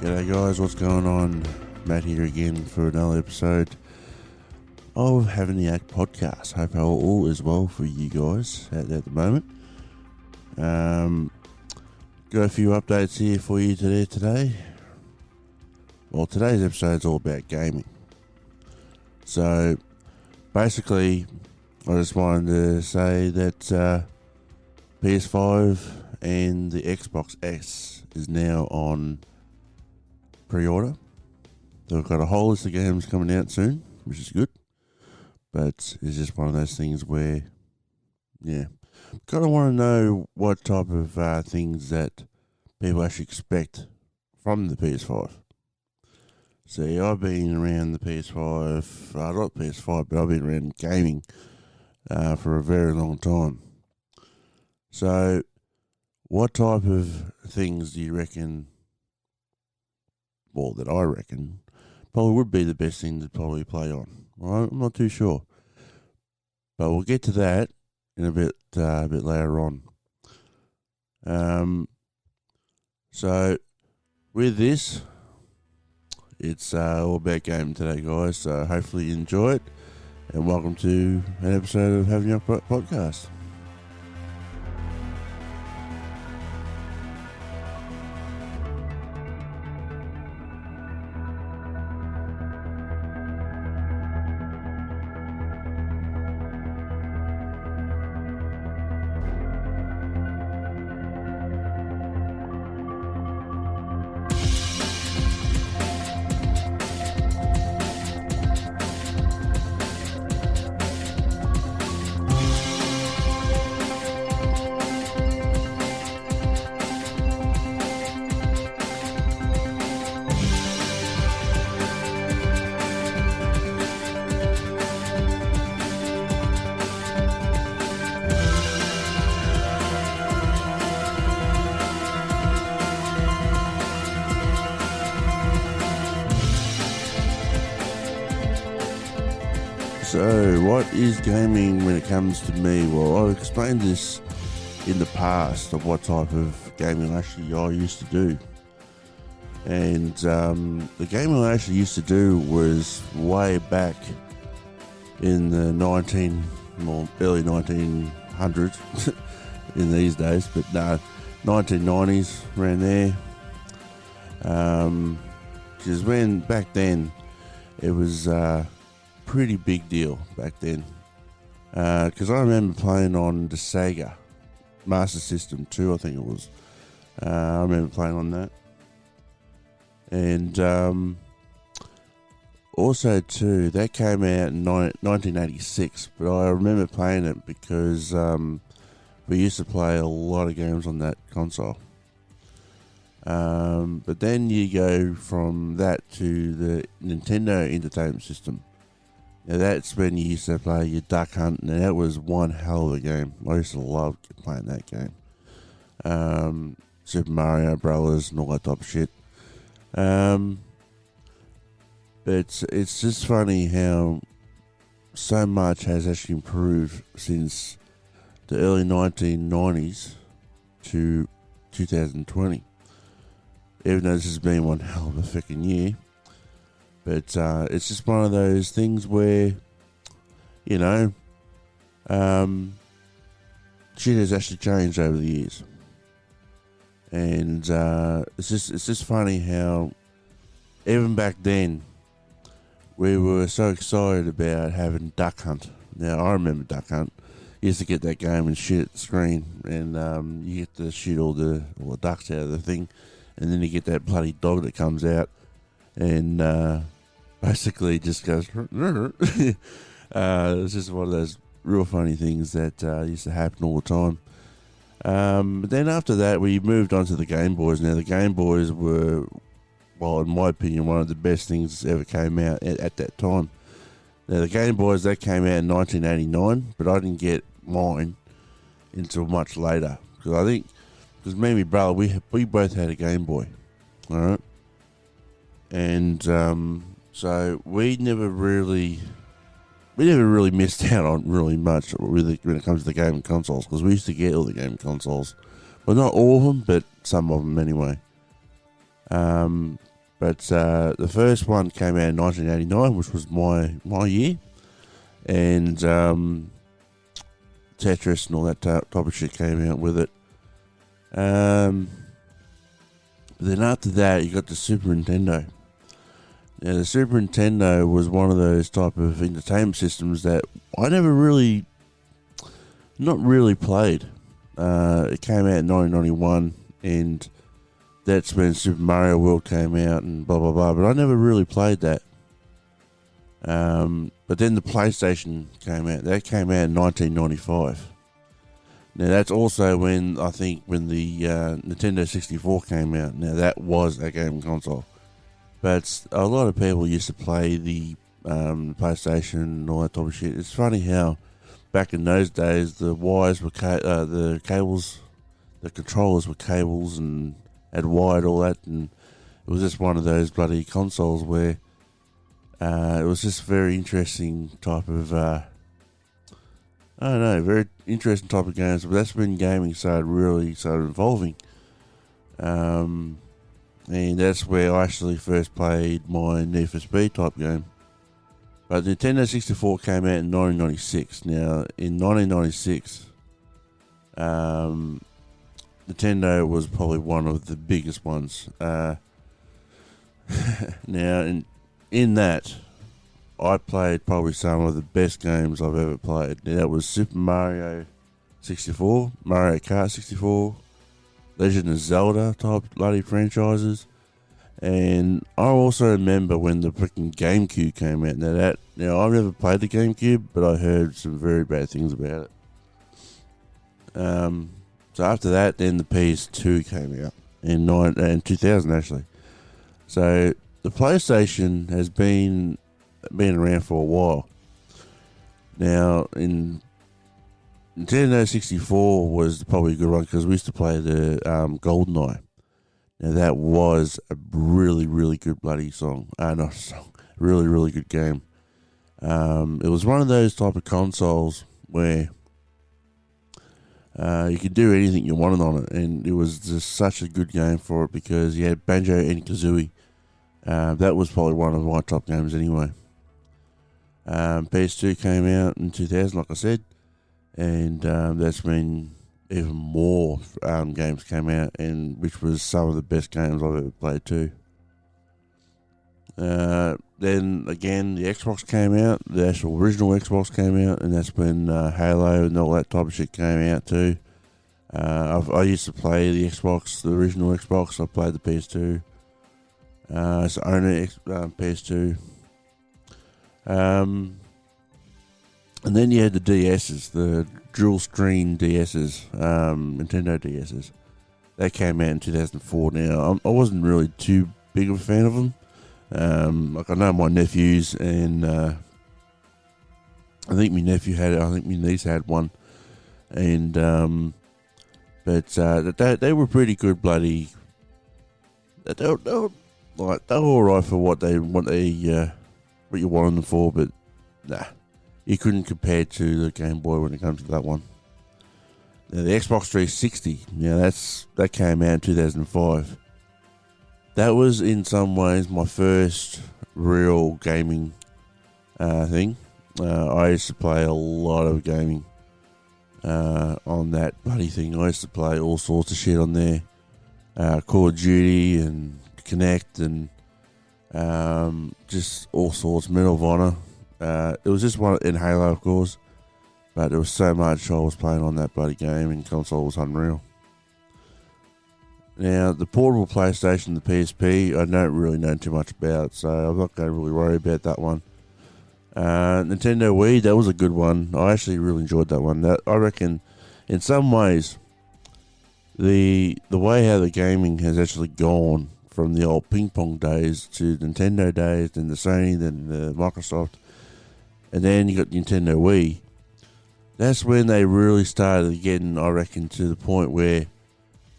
G'day guys, what's going on? Matt here again for another episode of Having the Act podcast. Hope all is well for you guys at the moment. Got a few updates here for you today. Well, today's episode is all about gaming. So, basically, I just wanted to say that PS5 and the Xbox S is now on pre-order. They've got a whole list of games coming out soon, which is good. But it's just one of those things where, kind of want to know what type of things that people actually expect from the PS5. See, I've been around the PS5, not PS5, but I've been around gaming for a very long time. So, what type of things do you reckon, well, that I reckon, probably would be the best thing to probably play on? Well, I'm not too sure. But we'll get to that in a bit later on. So, with this, it's all about gaming today, guys. So, hopefully you enjoy it. And welcome to an episode of Having Your Podcast. So, what is gaming when it comes to me? Well, I've explained this in the past of what type of gaming I used to do. And the gaming I actually used to do was way back in the early 1900s in these days, but no, 1990s, around there. Because when back then it was pretty big deal back then, because I remember playing on the Sega Master System 2, I think it was. I remember playing on that, and also too, that came out in 1986, but I remember playing it because we used to play a lot of games on that console. But then you go from that to the Nintendo Entertainment System. Now that's when you used to play your Duck Hunt, and that was one hell of a game. I used to love playing that game. Super Mario Brothers and all that type of shit. But it's just funny how so much has actually improved since the early 1990s to 2020. Even though this has been one hell of a freaking year. But it's just one of those things where, shit has actually changed over the years. And it's just funny how even back then we were so excited about having Duck Hunt. Now I remember Duck Hunt. You used to get that game and shoot at the screen, and you get to shoot all the ducks out of the thing, and then you get that bloody dog that comes out and basically just goes. It's just one of those real funny things that used to happen all the time. But then after that, we moved on to the Game Boys. Now the Game Boys were, well, in my opinion, one of the best things that ever came out at that time. Now the Game Boys, that came out in 1989, but I didn't get mine until much later, because me and my brother, we both had a Game Boy, all right, and so we never really missed out on really much when it comes to the gaming consoles, because we used to get all the gaming consoles, well, not all of them, but some of them anyway. But the first one came out in 1989, which was my year, and Tetris and all that type of shit came out with it. But then after that, you got the Super Nintendo. Now, the Super Nintendo was one of those type of entertainment systems that I never really, not really played. It came out in 1991, and that's when Super Mario World came out and blah, blah, blah. But I never really played that. But then the PlayStation came out. That came out in 1995. Now, that's also when the Nintendo 64 came out. Now, that was a gaming console. But a lot of people used to play the PlayStation and all that type of shit. It's funny how back in those days the wires were the cables, the controllers were cables and had wired all that, and it was just one of those bloody consoles where it was just very interesting type of very interesting type of games. But that's when gaming started evolving. And that's where I actually first played my Need for Speed type game. But the Nintendo 64 came out in 1996. Now, in 1996, Nintendo was probably one of the biggest ones. Now, in that, I played probably some of the best games I've ever played. Now, that was Super Mario 64, Mario Kart 64, Legend of Zelda type bloody franchises. And I also remember when the freaking GameCube came out. Now I've never played the GameCube, but I heard some very bad things about it. So after that, then the PS2 came out in 2000 actually. So the PlayStation has been around for a while. Now in Nintendo 64 was probably a good one because we used to play the GoldenEye. Now that was a really, really good bloody song. Not song. Really, really good game. It was one of those type of consoles where you could do anything you wanted on it, and it was just such a good game for it because you had Banjo and Kazooie. That was probably one of my top games anyway. PS2 came out in 2000, like I said, and that's when even more games came out, and which was some of the best games I've ever played too. Then again, the Xbox came out, the actual original Xbox came out, and that's when Halo and all that type of shit came out too. I used to play the Xbox, the original Xbox. I played the PS2. I used to own a PS2. And then you had the DSs, the dual screen DSs, Nintendo DSs. They came out in 2004. Now, I wasn't really too big of a fan of them. Like I know my nephews, and I think my nephew had it. I think my niece had one, and but they were pretty good. Bloody, they were alright for what you wanted them for, but nah. You couldn't compare to the Game Boy when it comes to that one. Now, the Xbox 360, that came out in 2005. That was in some ways my first real gaming thing. I used to play a lot of gaming on that bloody thing. I used to play all sorts of shit on there. Call of Duty and Connect and just all sorts, Medal of Honor. It was just one in Halo, of course, but there was so much I was playing on that bloody game, and console was unreal. Now, the portable PlayStation, the PSP, I don't really know too much about, so I'm not going to really worry about that one. Nintendo Wii, that was a good one. I actually really enjoyed that one. I reckon, in some ways, the way how the gaming has actually gone from the old ping pong days to Nintendo days, then the Sony, then the Microsoft, and then you got Nintendo Wii. That's when they really started getting, I reckon, to the point where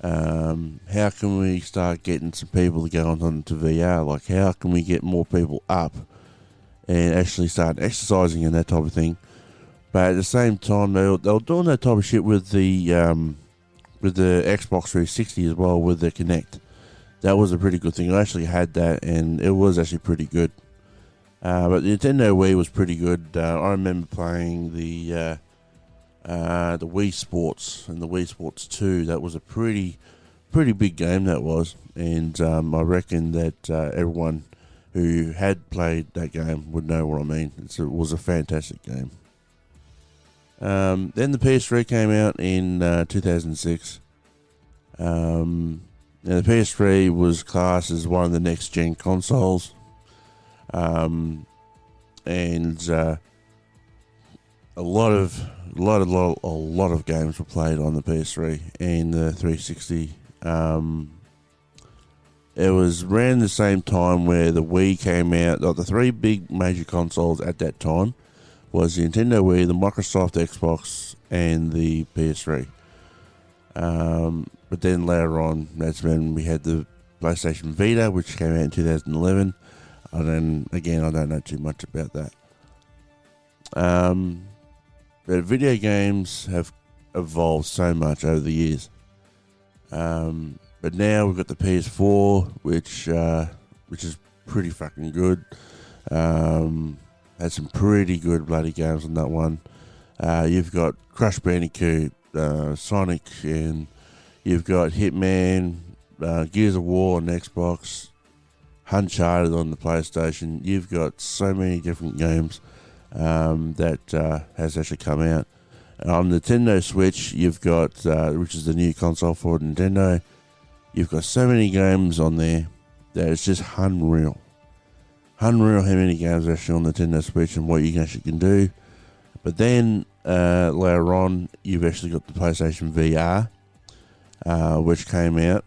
how can we start getting some people to go on to VR? Like, how can we get more people up and actually start exercising and that type of thing? But at the same time, they were doing that type of shit with the Xbox 360 as well, with the Kinect. that was a pretty good thing. I actually had that, and it was actually pretty good. But the Nintendo Wii was pretty good. I remember playing the Wii Sports and the Wii Sports 2. That was a pretty big game, that was. And I reckon that everyone who had played that game would know what I mean. It was a fantastic game. Then the PS3 came out in 2006. Now the PS3 was classed as one of the next gen consoles. And a lot of games were played on the PS3 and the 360. It was around the same time where the Wii came out. Like the three big major consoles at that time was the Nintendo Wii, the Microsoft Xbox, and the PS3. But then later on, that's when we had the PlayStation Vita, which came out in 2011. And then again, I don't know too much about that. But video games have evolved so much over the years. But now we've got the PS4, which is pretty fucking good. Had some pretty good bloody games on that one. You've got Crash Bandicoot, Sonic, and you've got Hitman, Gears of War on Xbox, Uncharted on the PlayStation. You've got so many different games that has actually come out. On the Nintendo Switch, you've got, which is the new console for Nintendo, you've got so many games on there that it's just unreal. Unreal how many games are actually on the Nintendo Switch and what you actually can do. But then later on, you've actually got the PlayStation VR, which came out.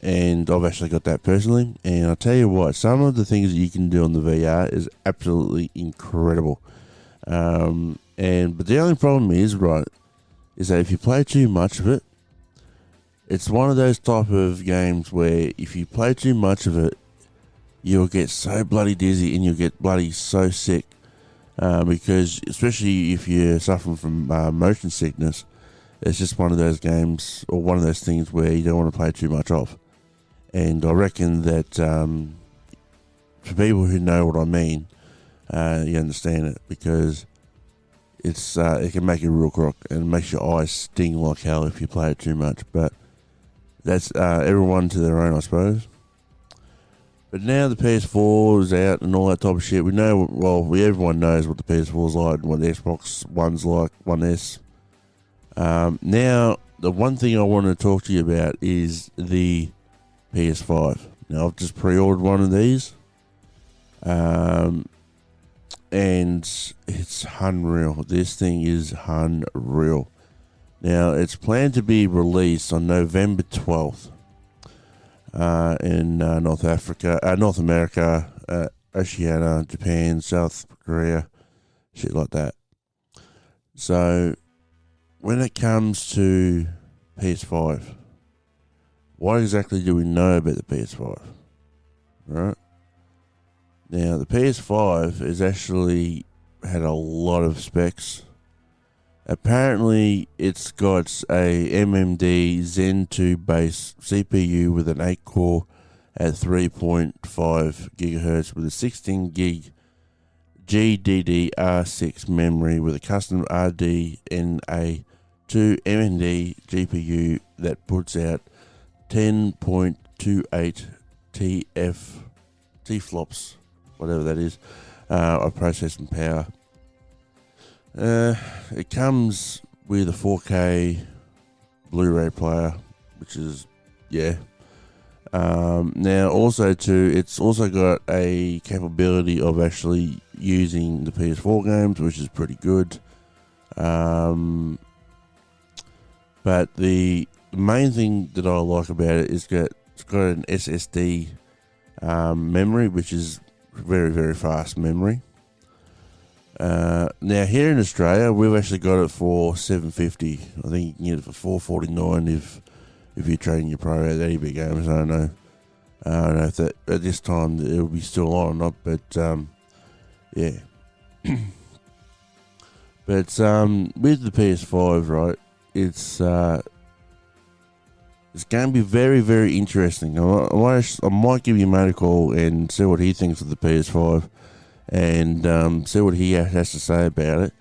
And I've actually got that personally. And I'll tell you what, some of the things that you can do on the VR is absolutely incredible. But the only problem is that if you play too much of it, it's one of those type of games where if you play too much of it, you'll get so bloody dizzy and you'll get bloody so sick. Because especially if you're suffering from motion sickness, it's just one of those games or one of those things where you don't want to play too much of. And I reckon that for people who know what I mean, you understand it, because it can make you real crook and it makes your eyes sting like hell if you play it too much. But that's everyone to their own, I suppose. But now the PS4 is out and all that type of shit. We know, everyone knows what the PS4 is like and what the Xbox One's like, One S. Now, the one thing I want to talk to you about is the PS5. Now, I've just pre-ordered one of these. And it's unreal. This thing is unreal. Now, it's planned to be released on November 12th in North America, Oceania, Japan, South Korea, shit like that. So, when it comes to PS5, what exactly do we know about the PS5? Right? Now, the PS5 has actually had a lot of specs. Apparently, it's got a MMD Zen 2 base CPU with an 8-core at 3.5 GHz with a 16 gig GDDR6 memory with a custom RDNA 2 MMD GPU that puts out 10.28 TFLOPS, whatever that is, of processing power. It comes with a 4K Blu-ray player, which is, now also too, it's also got a capability of actually using the PS4 games, which is pretty good. But the main thing that I like about it is it's got an SSD memory, which is very, very fast memory. Now here in Australia, we've actually got it for $750. I think you can get it for $449 if you're trading your pro at any big games. I don't know if that at this time it'll be still on or not, but yeah. But with the PS5, right, it's It's going to be very, very interesting. I might give you mate a call and see what he thinks of the PS5 and see what he has to say about it.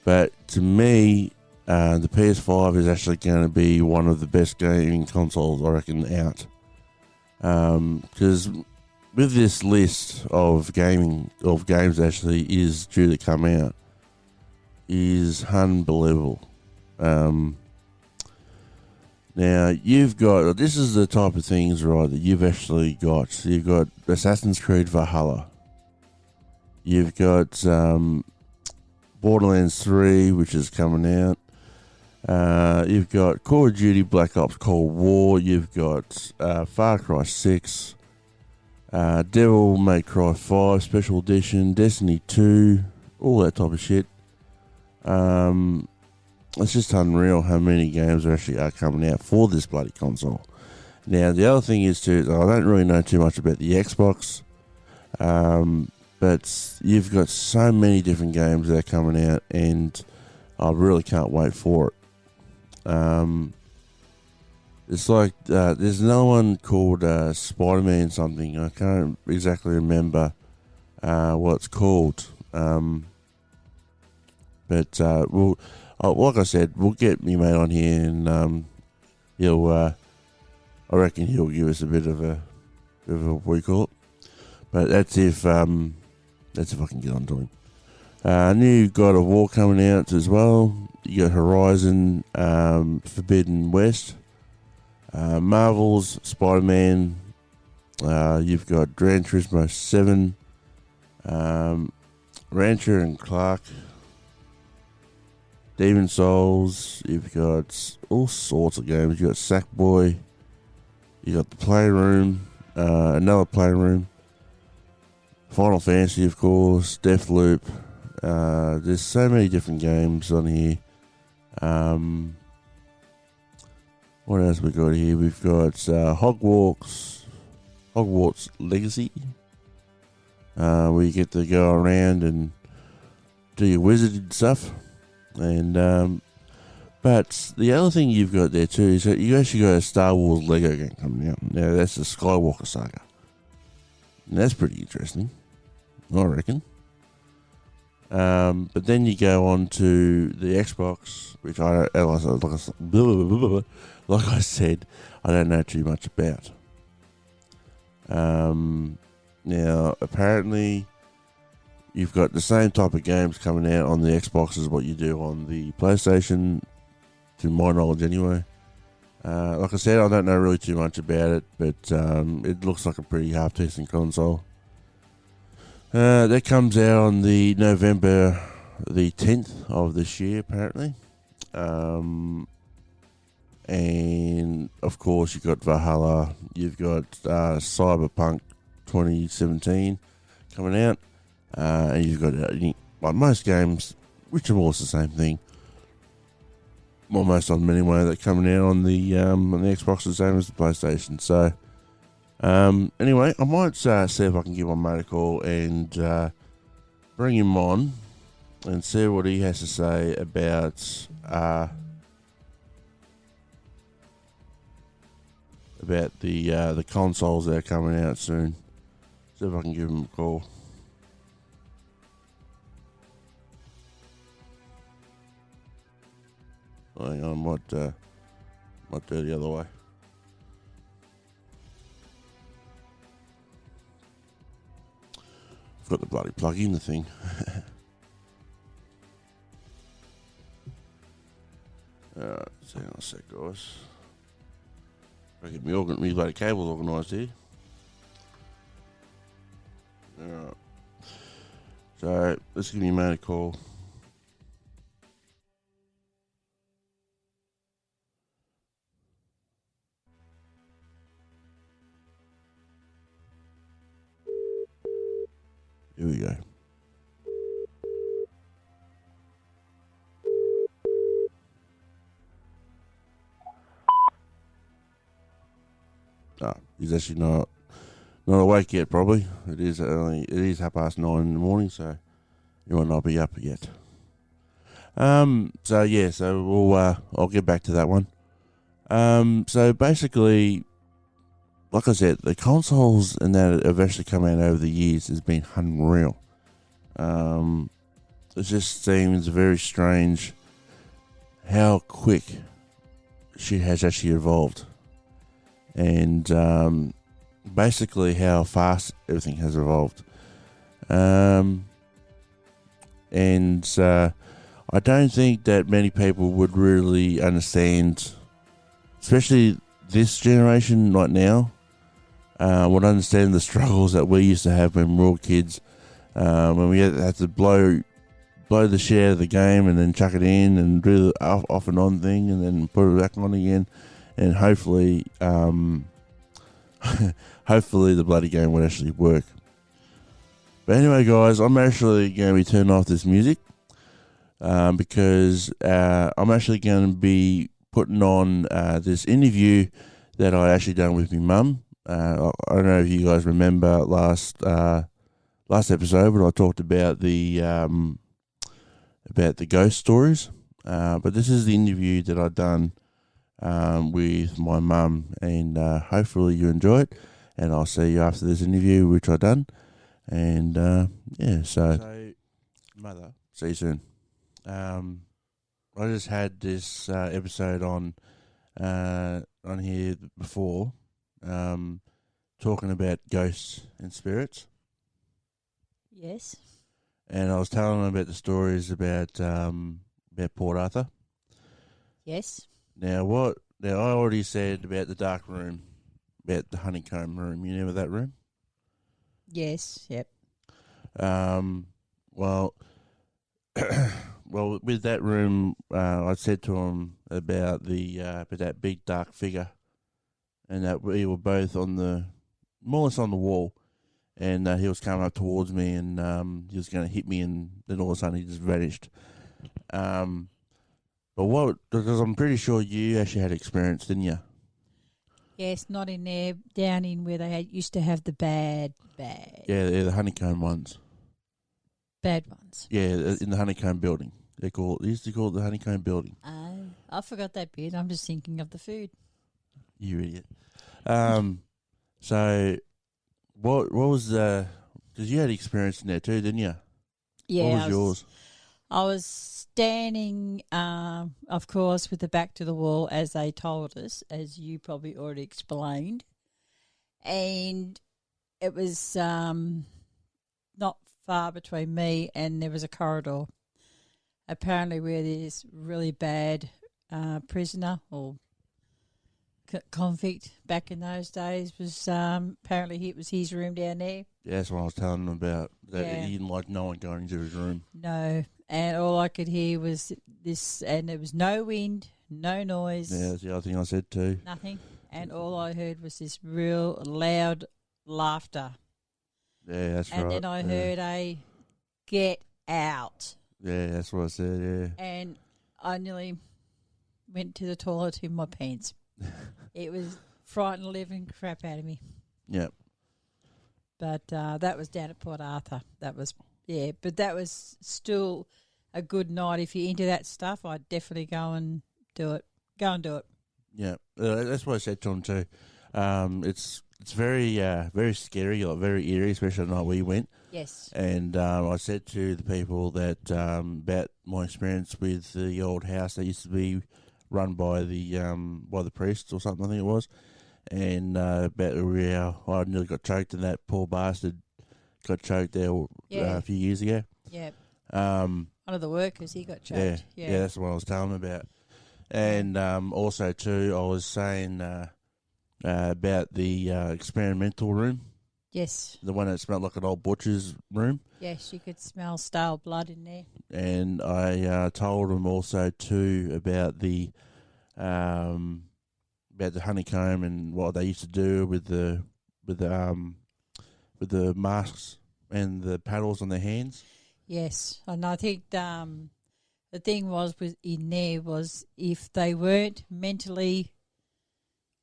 But to me, the PS5 is actually going to be one of the best gaming consoles, I reckon, out. Because with this list of games actually is due to come out, is unbelievable. Now, this is the type of things, right, that you've actually got. You've got Assassin's Creed Valhalla. You've got Borderlands 3, which is coming out. You've got Call of Duty Black Ops Cold War. You've got Far Cry 6. Devil May Cry 5 Special Edition. Destiny 2. All that type of shit. It's just unreal how many games are coming out for this bloody console. Now, the other thing is too, I don't really know too much about the Xbox, but you've got so many different games that are coming out, and I really can't wait for it. It's like there's another one called Spider-Man something. I can't exactly remember what it's called, but like I said, we'll get me mate on here, and he'll. I reckon he'll give us a bit of a what we call it. But that's if I can get onto him. New God of War coming out as well. You got Horizon Forbidden West, Marvel's Spider-Man. You've got Gran Turismo 7, Rancher and Clark. Demon Souls, you've got all sorts of games. You've got Sackboy, you got the Playroom, another Playroom, Final Fantasy, of course, Deathloop. There's so many different games on here. What else we got here? We've got Hogwarts Legacy, where you get to go around and do your wizard stuff. And but the other thing you've got there too is that you actually got a Star Wars Lego game coming out. Now that's the Skywalker Saga. And that's pretty interesting, I reckon. But then you go on to the Xbox, which like I said, I don't know too much about. Now apparently, you've got the same type of games coming out on the Xbox as what you do on the PlayStation, to my knowledge anyway. Like I said, I don't know really too much about it, but it looks like a pretty half-decent console. That comes out on the November the 10th of this year, apparently. And, of course, you've got Valhalla. You've got Cyberpunk 2017 coming out. And you've got, like most games, which are almost the same thing. Almost on them anyway, that coming out on the Xbox the same as the PlayStation. So, anyway, I might see if I can give my mate a call and bring him on and see what he has to say about the consoles that are coming out soon. See if I can give him a call. Hang on, might do it the other way. I've got the bloody plug in the thing. Alright, hang on a sec, guys. I get me bloody cables organised here. Alright. So, let's give me a mate a call. Here we go. He's actually not awake yet. Probably it is 9:30 in the morning, so he might not be up yet. So we'll I'll get back to that one. So basically, like I said, the consoles and that have actually come out over the years has been unreal. It just seems very strange how quick shit has actually evolved, and basically how fast everything has evolved. And I don't think that many people would really understand, especially this generation right now, would understand the struggles that we used to have when we were kids, when we had to blow the shit out of the game and then chuck it in and do the off and on thing and then put it back on again, and hopefully hopefully the bloody game would actually work. But anyway, guys, I'm actually going to be turning off this music because I'm actually going to be putting on this interview that I actually done with my mum. I don't know if you guys remember last episode, but I talked about the ghost stories. But this is the interview that I done with my mum, and hopefully you enjoy it. And I'll see you after this interview, which I done. And so mother, see you soon. I just had this episode on here before, talking about ghosts and spirits. Yes. And I was telling them about the stories about Port Arthur. Yes. Now I already said about the dark room, about the honeycomb room. You remember that room? Yes. Yep. Well, with that room, I said to him about that big dark figure, and that we were both more or less on the wall, and he was coming up towards me, and he was going to hit me, and then all of a sudden he just vanished. Because I'm pretty sure you actually had experience, didn't you? Yes, not in there, down in where they used to have the bad. Yeah, they're the honeycomb ones. Bad ones. Yeah, in the honeycomb building. They used to call it the honeycomb building. I forgot that bit. I'm just thinking of the food. You idiot. So what was because you had experience in there too, didn't you? Yeah. What was yours? I was standing, of course, with the back to the wall, as they told us, as you probably already explained. And it was not far between me and there was a corridor. Apparently where this really bad prisoner or convict back in those days was apparently it was his room down there. Yeah, that's what I was telling him about. That Yeah. he didn't like no one going into his room. No, and all I could hear was this, and there was no wind, no noise. Yeah, that's the other thing I said too. Nothing. And all I heard was this real loud laughter. Yeah, that's right. And then I heard a get out. Yeah, that's what I said, yeah. And I nearly went to the toilet in my pants. It was frightened the living crap out of me. Yep. But that was down at Port Arthur. That was, yeah, but that was still a good night. If you're into that stuff, I'd definitely go and do it. Go and do it. Yeah, that's what I said to him too. It's very very scary, like very eerie, especially the night we went. Yes. And I said to the people that about my experience with the old house that used to be run by the priests or something, I think it was, and about how I nearly got choked and that poor bastard got choked there a few years ago. Yeah. One of the workers, he got choked. Yeah, that's what I was telling him about. And also too, I was saying about the experimental room. Yes. The one that smelled like an old butcher's room. Yes, you could smell stale blood in there. And I told him also too about the honeycomb and what they used to do with the masks and the paddles on their hands. Yes, and I think the thing was in there was if they weren't mentally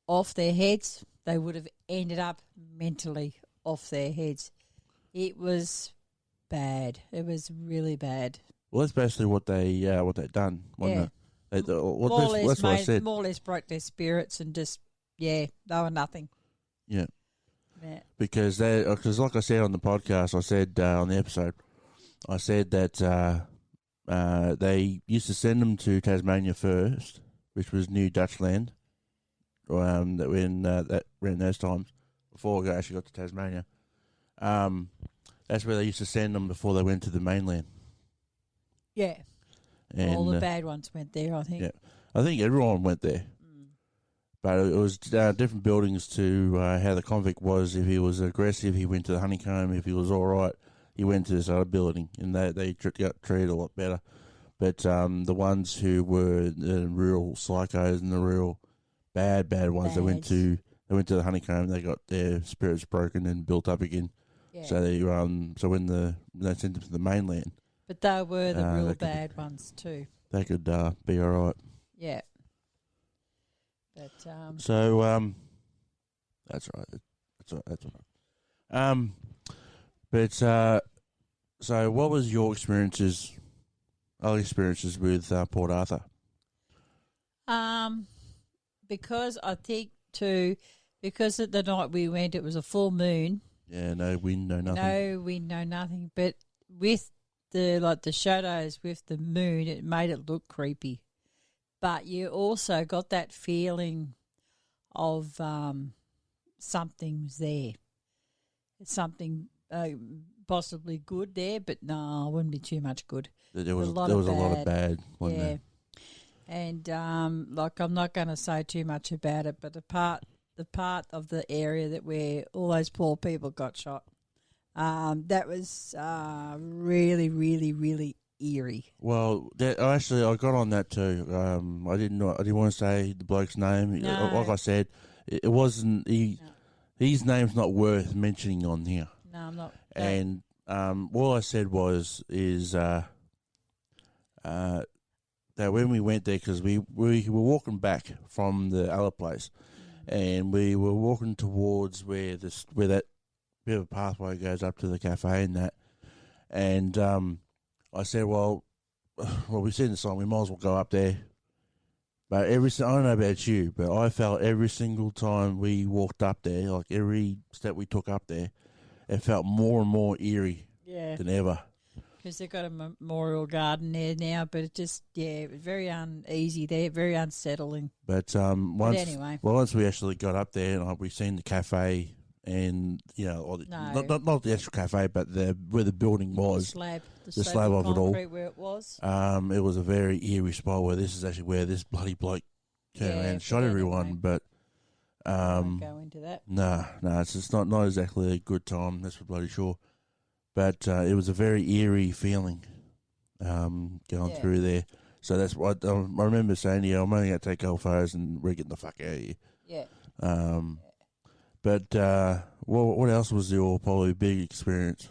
off their heads, they would have ended up mentally off their heads. It was bad. It was really bad. Well, that's basically what they done. Yeah. That's more what I said. or less broke their spirits and just, they were nothing. Yeah. Yeah. Because like I said on the podcast, I said on the episode, I said that they used to send them to Tasmania first, which was New Dutchland, that around those times, before I actually got to Tasmania. That's where they used to send them before they went to the mainland. Yeah. And, all the bad ones went there, I think. Yeah, I think everyone went there. But it was different buildings to how the convict was. If he was aggressive, he went to the honeycomb. If he was all right, he went to this other building, and they got treated a lot better. But the ones who were the real psychos and the real bad ones, they went to the honeycomb. They got their spirits broken and built up again. Yeah. So when they sent them to the mainland. But they were the real bad ones too. They could be all right. Yeah. But so that's right. That's right. But so what was your early experiences with Port Arthur? Because I think because at the night we went, it was a full moon. Yeah, no wind, no nothing. No wind, no nothing. But with the shadows with the moon, it made it look creepy. But you also got that feeling of something's there. Something possibly good there, but no, it wouldn't be too much good. There was a lot of bad, wasn't there? And I'm not going to say too much about it, but the part of the area where all those poor people got shot, that was really, really, really eerie. Well, I got on that too. I didn't want to say the bloke's name. No. Like I said, it wasn't. His name's not worth mentioning on here. No, I'm not. And all I said is that when we went there, because we were walking back from the other place, and we were walking towards where that bit of a pathway goes up to the cafe and that, and I said, well, we've seen the sign, we might as well go up there. But I don't know about you, but I felt every single time we walked up there, like every step we took up there, it felt more and more eerie than ever. Because they've got a memorial garden there now, but it just, it was very uneasy there, very unsettling. But once we actually got up there, and we seen the cafe, and not the actual cafe, but where the building was, the slab of it all, where it was. It was a very eerie spot where this is actually where this bloody bloke turned around and shot everyone. But I won't go into that. No, it's just not exactly a good time. That's for bloody sure. But it was a very eerie feeling going through there. So that's what I remember saying to you, I'm only going to take a couple photos and we're getting the fuck out of here. Yeah. But what else was your probably big experience?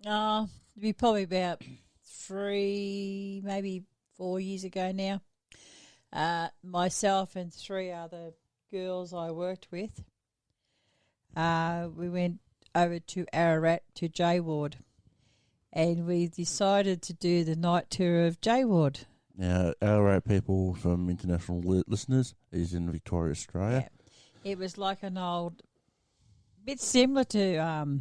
It'd be probably about 3, maybe 4 years ago now. Myself and 3 other girls I worked with, we went over to Ararat to J Ward, and we decided to do the night tour of J Ward. Now, Ararat, people from international listeners, is in Victoria, Australia. Yeah. It was like an old, bit similar to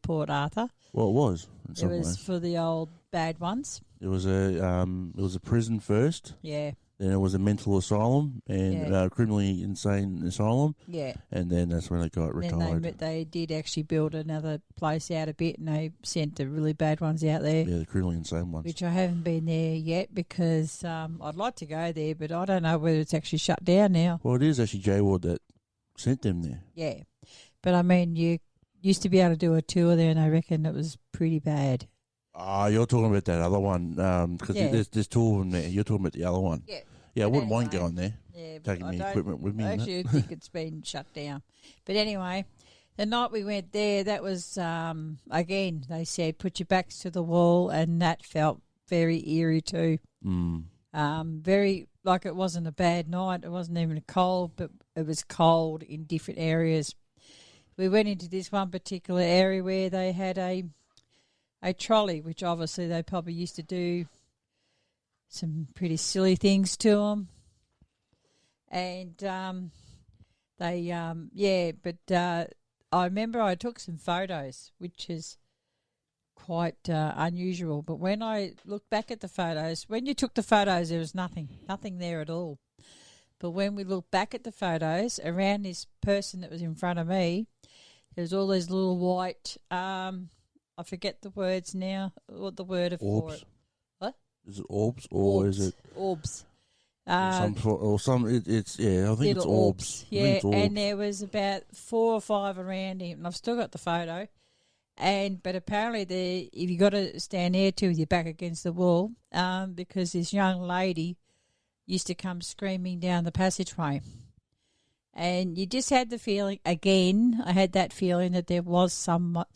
Port Arthur. Well, it was in some ways. It was for the old bad ones. It was a prison first. Yeah. Then it was a mental asylum and criminally insane asylum. Yeah. And then that's when they got retired. Then they did actually build another place out a bit, and they sent the really bad ones out there. Yeah, the criminally insane ones. Which I haven't been there yet because I'd like to go there, but I don't know whether it's actually shut down now. Well, it is actually J Ward that sent them there. Yeah. But, I mean, you used to be able to do a tour there, and I reckon it was pretty bad. You're talking about that other one because there's 2 of them there. You're talking about the other one. Yeah. Yeah, I wouldn't mind going there. Yeah, taking my equipment with me. I actually think it's been shut down. But anyway, the night we went there, that was, again, they said, put your backs to the wall, and that felt very eerie too. Very, like it wasn't a bad night. It wasn't even cold, but it was cold in different areas. We went into this one particular area where they had a trolley, which obviously they probably used to do some pretty silly things to them. And I remember I took some photos, which is quite unusual. But when I look back at the photos, when you took the photos, there was nothing there at all. But when we look back at the photos, around this person that was in front of me, there's all these little white, I forget the words now, what the word for it. What? Is it orbs or Orbs. is it Orbs. I think it's orbs. Yeah, I think it's orbs. and there was about 4 or 5 around him, and I've still got the photo. But apparently, if you got to stand there too with your back against the wall, because this young lady used to come screaming down the passageway, and you just had the feeling. Again, I had that feeling that there was someone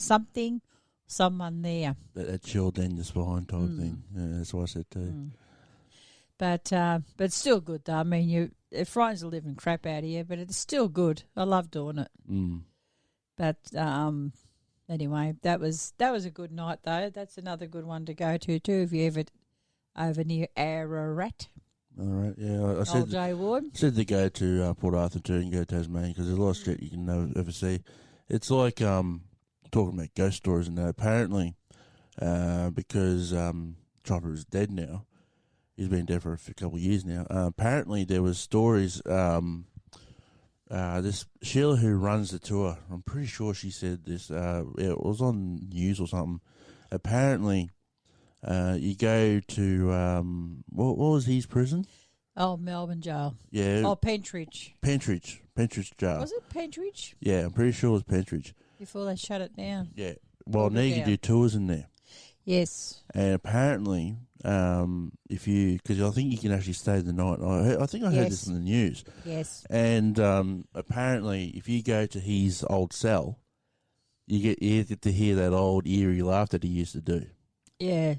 there. That chill down your spine type thing. Yeah, that's what I said too. But still good though. I mean, it frightens the living crap out of you, but it's still good. I love doing it. But anyway, that was a good night though. That's another good one to go to too if you ever over near Ararat. All right, yeah. I said J Ward. Said to go to Port Arthur too and go to Tasmania because there's a lot of shit you can never see. It's like talking about ghost stories and that. Apparently, because Chopper is dead now. He's been dead for a couple of years now. Apparently, there was stories. This Sheila who runs the tour, I'm pretty sure she said this. It was on news or something. Apparently, you go to what was his prison? Oh, Melbourne jail. Yeah. Oh, Pentridge jail. Was it Pentridge? Yeah, I'm pretty sure it was Pentridge. Before they shut it down. Yeah. Well, now you can do tours in there. Yes. And apparently, because I think you can actually stay the night. I think I heard this in the news. Yes. And apparently, if you go to his old cell, you get to hear that old eerie laugh that he used to do. Yeah.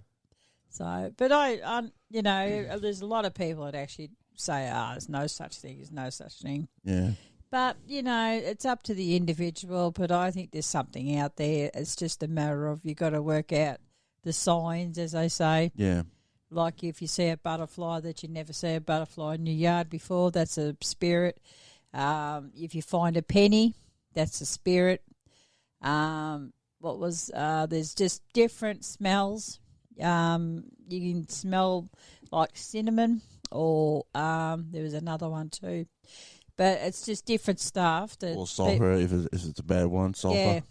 So, but there's a lot of people that actually say, there's no such thing, there's no such thing. Yeah. But, it's up to the individual, but I think there's something out there. It's just a matter of you got to work out the signs, as they say. Yeah. Like if you see a butterfly that you never see a butterfly in your yard before, that's a spirit. If you find a penny, that's a spirit. There's just different smells. You can smell like cinnamon or there was another one too. But it's just different stuff. Or sulphur, if it's a bad one, sulphur. Yeah,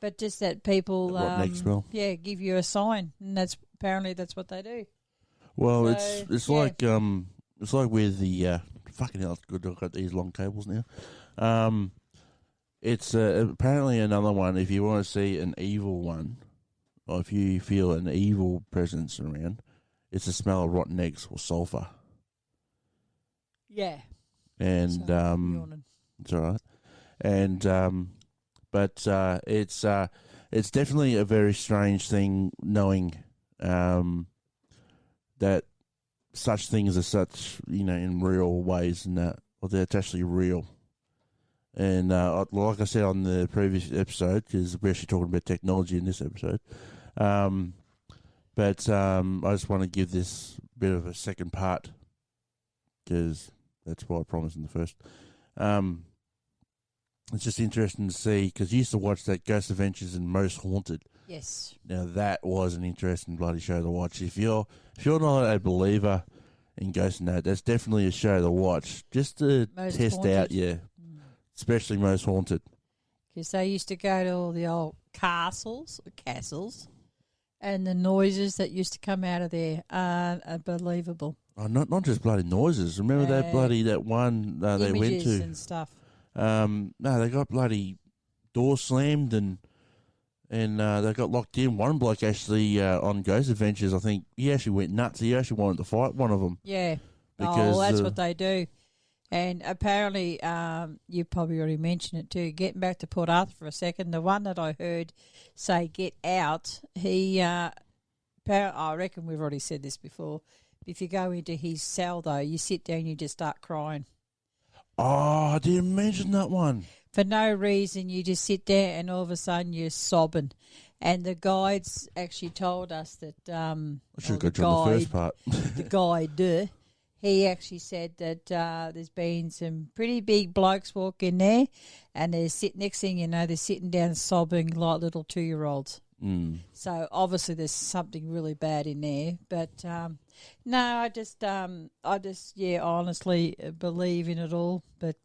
but just that people smell. Yeah, give you a sign, and that's what they do. Well, So, it's like with the fucking hell. It's good. I've got these long cables now. It's apparently another one. If you want to see an evil one, or if you feel an evil presence around, it's the smell of rotten eggs or sulphur. Yeah. And it's all right. And but it's definitely a very strange thing knowing that such things are such, in real ways and that, or that's actually real. And like I said on the previous episode, because we're actually talking about technology in this episode, but I just want to give this bit of a second part because that's what I promised in the first. It's just interesting to see because you used to watch that Ghost Adventures and Most Haunted. Yes. Now that was an interesting bloody show to watch. If you're not a believer in ghosts and that's definitely a show to watch just to test out, especially Most Haunted. Because they used to go to all the old castles, and the noises that used to come out of there are unbelievable. Oh, not just bloody noises. Remember that one they went to and stuff. No, they got bloody doors slammed and they got locked in. One bloke actually on Ghost Adventures, I think he actually went nuts. He actually wanted to fight one of them. Yeah. Because, that's what they do. And apparently, you probably already mentioned it too. Getting back to Port Arthur for a second, the one that I heard say "get out," I reckon we've already said this before. If you go into his cell, though, you sit down, you just start crying. Oh, I didn't mention that one. For no reason, you just sit there and all of a sudden you're sobbing. And the guides actually told us that I should have got you on the first part. the guide, he actually said that there's been some pretty big blokes walk in there, and next thing you know, they're sitting down sobbing like little 2-year-olds. Mm. So obviously there's something really bad in there. But no, I just honestly believe in it all. But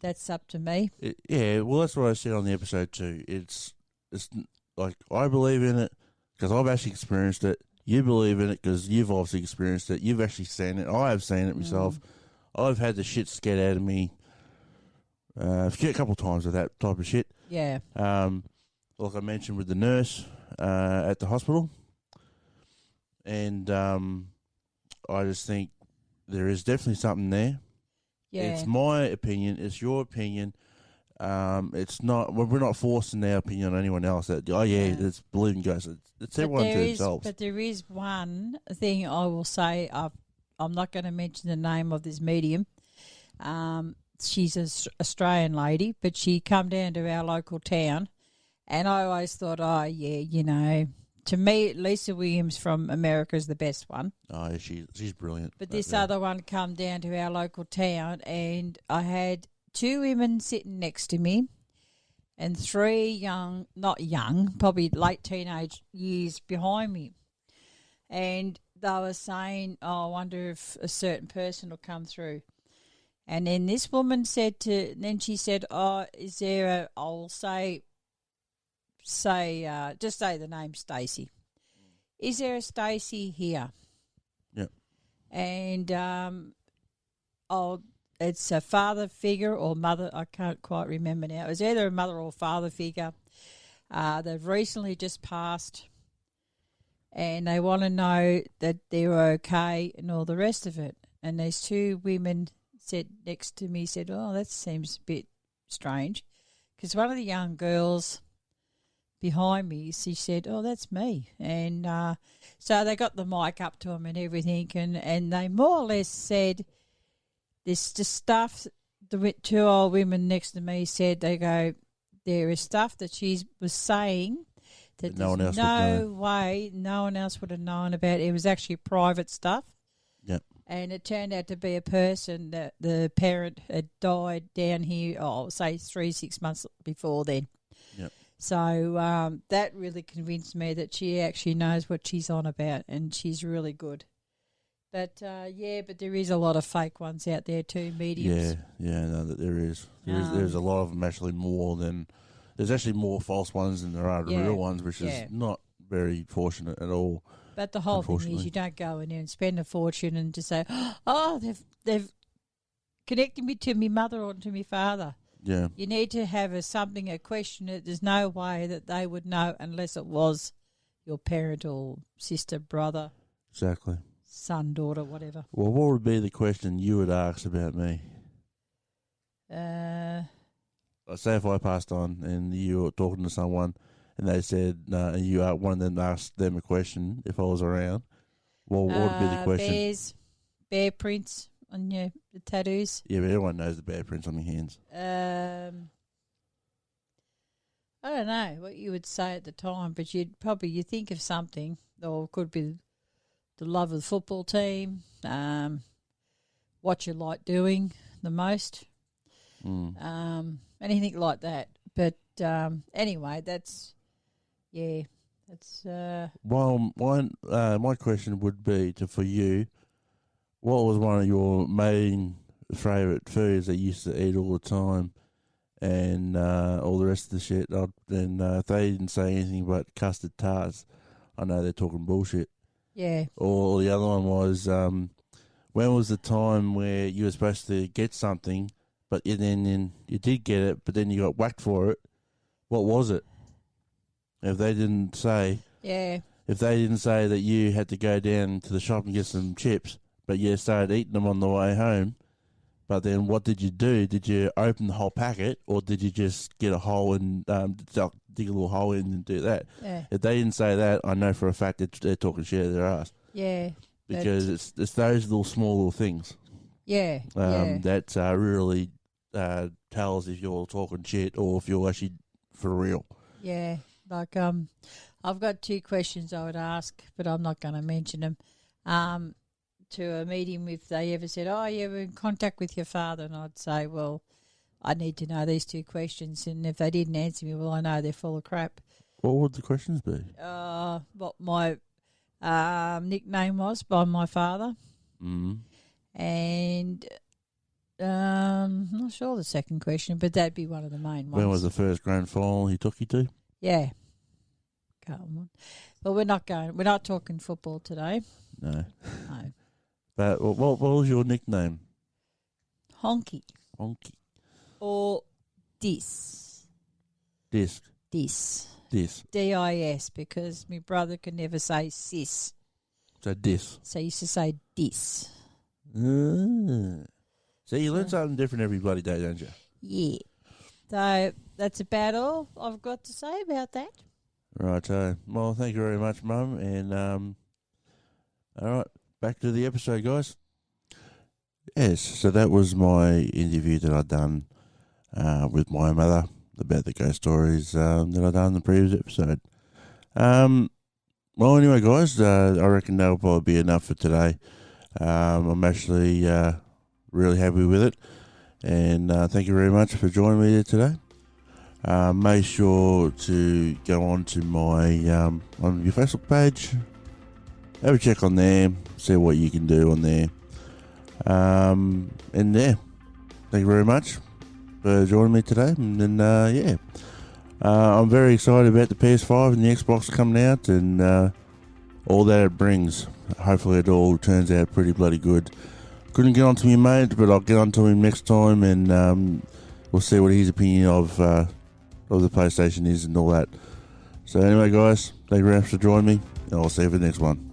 that's up to me. Yeah, well, that's what I said on the episode too. It's like I believe in it because I've actually experienced it. You believe in it because you've obviously experienced it. You've actually seen it. I have seen it myself. I've had the shit scared out of me a couple of times with that type of shit. Yeah. Like I mentioned with the nurse at the hospital. And I just think there is definitely something there. Yeah. It's my opinion. It's your opinion. It's not. We're not forcing our opinion on anyone else. That it's believing ghosts. It's everyone to themselves. But there is one thing I will say. I'm not going to mention the name of this medium. She's an Australian lady, but she come down to our local town, and I always thought, to me, Lisa Williams from America is the best one. Oh, she's brilliant. But this other one come down to our local town, and I had 2 women sitting next to me and 3 not young, probably late teenage years behind me. And they were saying, I wonder if a certain person will come through. And then this woman then she said, is there I'll say, just say the name Stacey. Is there a Stacey here? Yep. And it's a father figure or mother. I can't quite remember now. It was either a mother or father figure. They've recently just passed, and they want to know that they're okay and all the rest of it. And these 2 women said next to me, said, "Oh, that seems a bit strange," because one of the young girls behind me, she said, "Oh, that's me." And so they got the mic up to them and everything, and they more or less said, there's just stuff. The 2 old women next to me said, they go, there is stuff that she was saying that no one else no one else would have known about. It was actually private stuff. Yep. And it turned out to be a person that the parent had died down here, say 3-6 months before then. Yep. So that really convinced me that she actually knows what she's on about, and she's really good. But, but there is a lot of fake ones out there too, mediums. No, there is. There's a lot of them actually there's actually more false ones than there are real ones, which is not very fortunate at all. But the whole thing is you don't go in there and spend a fortune and just say, oh, they've connected me to my mother or to my father. Yeah. You need to have a question that there's no way that they would know unless it was your parent or sister, brother. Exactly. Son, daughter, whatever. Well, what would be the question you would ask about me? Say if I passed on and you were talking to someone and they said, and you one of them asked them a question if I was around, well, what would be the question? Bear prints on the tattoos. Yeah, but everyone knows the bear prints on my hands. I don't know what you would say at the time, but you think of something, or it could be the love of the football team, what you like doing the most, anything like that. But anyway, that's. Well, my question would be for you, what was one of your main favourite foods that you used to eat all the time, and all the rest of the shit? Then if they didn't say anything but custard tarts, I know they're talking bullshit. Yeah. Or the other one was, when was the time where you were supposed to get something, but then you did get it, but then you got whacked for it? What was it? If they didn't say, if they didn't say that you had to go down to the shop and get some chips, but you started eating them on the way home, but then what did you do? Did you open the whole packet, or did you just get a hole and dig a little hole in and do that? Yeah. If they didn't say that, I know for a fact that they're talking shit out of their ass. Yeah. Because it's those small little things. Yeah. That really tells if you're talking shit or if you're actually for real. Yeah. Like, I've got 2 questions I would ask, but I'm not going to mention them. To a meeting, if they ever said, "Oh, you were in contact with your father," and I'd say, "Well, I need to know these 2 questions," and if they didn't answer me, well, I know they're full of crap. What would the questions be? What my nickname was by my father, and I'm not sure the second question, but that'd be one of the main ones. When was the first grand final he took you to? Yeah. Come on. But we're not talking football today. No. No. But what was your nickname? Honky. Honky. Or Dis. Disc. Dis. Dis. D-I-S, because my brother could never say sis. So dis. So he used to say Dis. See, you learn something different every bloody day, don't you? Yeah. So that's about all I've got to say about that. Righto. Well, thank you very much, Mum. And, all right, back to the episode, guys. Yes, so that was my interview that I'd done with my mother about the ghost stories that I'd done in the previous episode. Well, anyway, guys, I reckon that'll probably be enough for today. I'm actually really happy with it. And thank you very much for joining me here today. Make sure to go on to my on your Facebook page. Have a check on there. See what you can do on there. And yeah, thank you very much for joining me today. And then I'm very excited about the PS5 and the Xbox coming out and all that it brings. Hopefully it all turns out pretty bloody good. Couldn't get on to me, mate, but I'll get on to him next time and we'll see what his opinion of the PlayStation is and all that. So anyway, guys, thank you very much for joining me, and I'll see you for the next one.